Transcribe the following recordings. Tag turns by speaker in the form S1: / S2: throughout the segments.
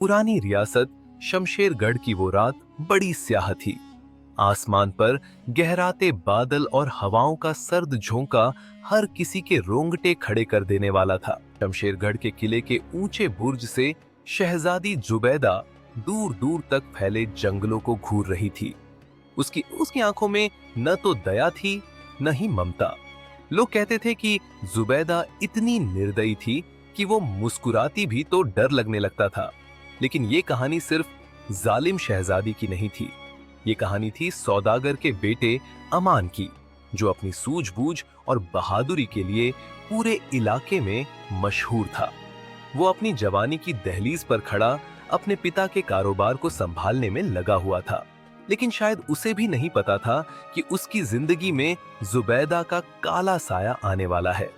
S1: पुरानी रियासत शमशेरगढ़ की वो रात बड़ी स्याह थी। आसमान पर गहराते बादल और हवाओं का सर्द झोंका हर किसी के रोंगटे खड़े कर देने वाला था। शमशेरगढ़ के किले के ऊंचे बुर्ज से शहजादी जुबैदा दूर दूर तक फैले जंगलों को घूर रही थी। उसकी उसकी आंखों में न तो दया थी न ही ममता। लोग कहते थे कि जुबैदा इतनी निर्दयी थी कि वो मुस्कुराती भी तो डर लगने लगता था। लेकिन ये कहानी सिर्फ जालिम शहजादी की नहीं थी। ये कहानी थी सौदागर के बेटे अमान की, जो अपनी सूझबूझ और बहादुरी के लिए पूरे इलाके में मशहूर था। वो अपनी जवानी की दहलीज पर खड़ा अपने पिता के कारोबार को संभालने में लगा हुआ था। लेकिन शायद उसे भी नहीं पता था कि उसकी जिंदगी में जुबैदा का काला साया आने वाला है।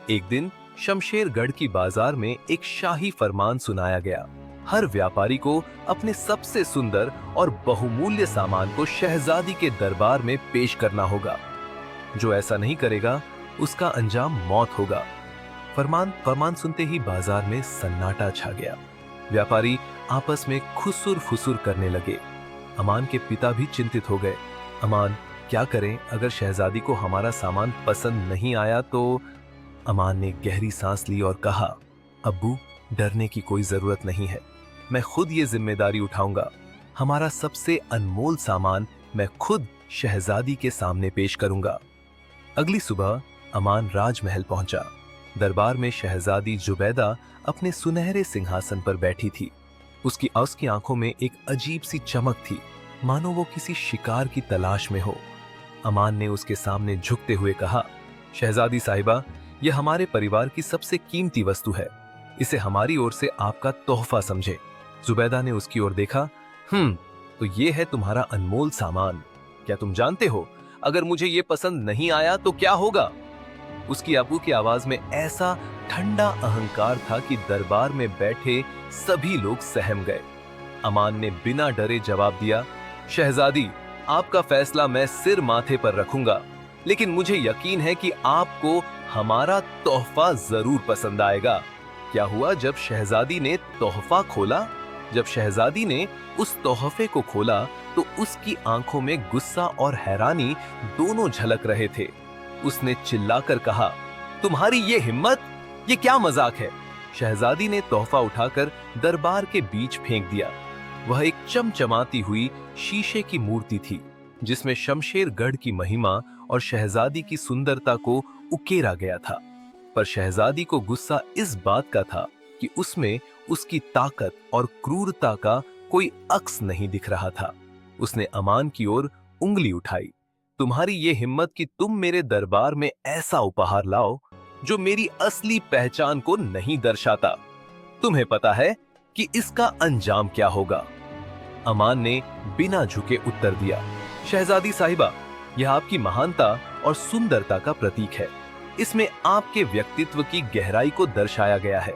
S1: एक दिन शमशेरगढ़ की बाजार में एक शाही फरमान सुनाया गया। हर व्यापारी को अपने सबसे सुंदर और बहुमूल्य सामान को शहजादी के दरबार में पेश करना होगा। जो ऐसा नहीं करेगा उसका अंजाम मौत होगा। फरमान सुनते ही बाजार में सन्नाटा छा गया। व्यापारी आपस में खुसुर फुसुर करने लगे। अमान के पिता भी चिंतित हो गए। अमान, क्या करें अगर शहजादी को हमारा सामान पसंद नहीं आया तो? अमान ने गहरी सांस ली और कहा, अब्बू, डरने की कोई जरूरत नहीं है। मैं खुद ये जिम्मेदारी उठाऊंगा। हमारा सबसे अनमोल सामान मैं खुद शहजादी के सामने पेश करूंगा। अगली सुबह अमान राजमहल पहुंचा। दरबार में शहजादी जुबैदा अपने सुनहरे सिंहासन पर बैठी थी। उसकी आंखों में एक अजीब सी चमक थी, मानो वो किसी शिकार की तलाश में हो। अमान ने उसके सामने झुकते हुए कहा, शहजादी साहिबा, यह हमारे परिवार की सबसे कीमती वस्तु है। इसे हमारी ओर से आपका तोहफा समझे। जुबैदा ने उसकी ओर देखा। तो ये है तुम्हारा अनमोल सामान। क्या तुम जानते हो, अगर मुझे ये पसंद नहीं आया तो क्या होगा? उसकी अबू की आवाज में ऐसा ठंडा अहंकार था कि दरबार में बैठे सभी लोग सहम गए। अमान ने बिना डरे जवाब दिया, शहजादी, आपका फैसला मैं सिर माथे पर रखूंगा, लेकिन मुझे यकीन है कि आपको हमारा तोहफा जरूर पसंद आएगा। क्या हुआ जब शहजादी ने तोहफा खोला? जब शहजादी ने उस तोहफे को खोला तो उसकी आंखों में गुस्सा और हैरानी दोनों झलक रहे थे। उसने चिल्लाकर कहा, तुम्हारी ये हिम्मत, ये क्या मजाक है? शहजादी ने तोहफा उठाकर दरबार के बीच फेंक दिया। वह एक चमचमाती हुई शीशे की मूर्ति थी, जिसमें शमशेरगढ़ की महिमा और शहजादी की सुंदरता को उकेरा गया था। पर शहजादी को गुस्सा इस बात का था कि उसमें उसकी ताकत और क्रूरता का कोई अक्स नहीं दिख रहा था। उसने अमान की ओर उंगली उठाई। तुम्हारी ये हिम्मत कि तुम मेरे दरबार में ऐसा उपहार लाओ जो मेरी असली पहचान को नहीं दर्शाता। तुम्हें पता है कि इसका अंजाम क्या होगा? अमान ने बिना झुके उत्तर दिया, शहजादी साहिबा, यह आपकी महानता और सुंदरता का प्रतीक है। इसमें आपके व्यक्तित्व की गहराई को दर्शाया गया है।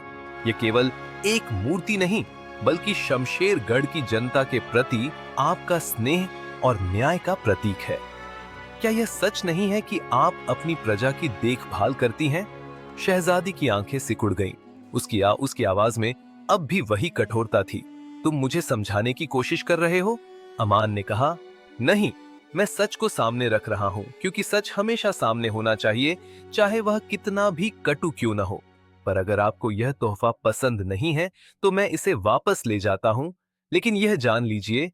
S1: यह केवल एक मूर्ति नहीं, बल्कि शमशेरगढ़ की जनता के प्रति आपका स्नेह और न्याय का प्रतीक है। क्या यह सच नहीं है कि आप अपनी प्रजा की देखभाल करती हैं? शहजादी की आंखें सिकुड़ गईं। उसकी आवाज में अब भी वही कठोरता थी। तुम मुझे समझाने की कोशिश कर रहे हो? अमान ने कहा, नहीं, मैं सच को सामने रख रहा हूं, क्योंकि सच हमेशा सामने होना चाहिए, चाहे वह कितना भी कटु क्यों न हो। पर अगर आपको यह तोहफा पसंद नहीं है तो मैं इसे वापस ले जाता हूं। लेकिन यह जान लीजिए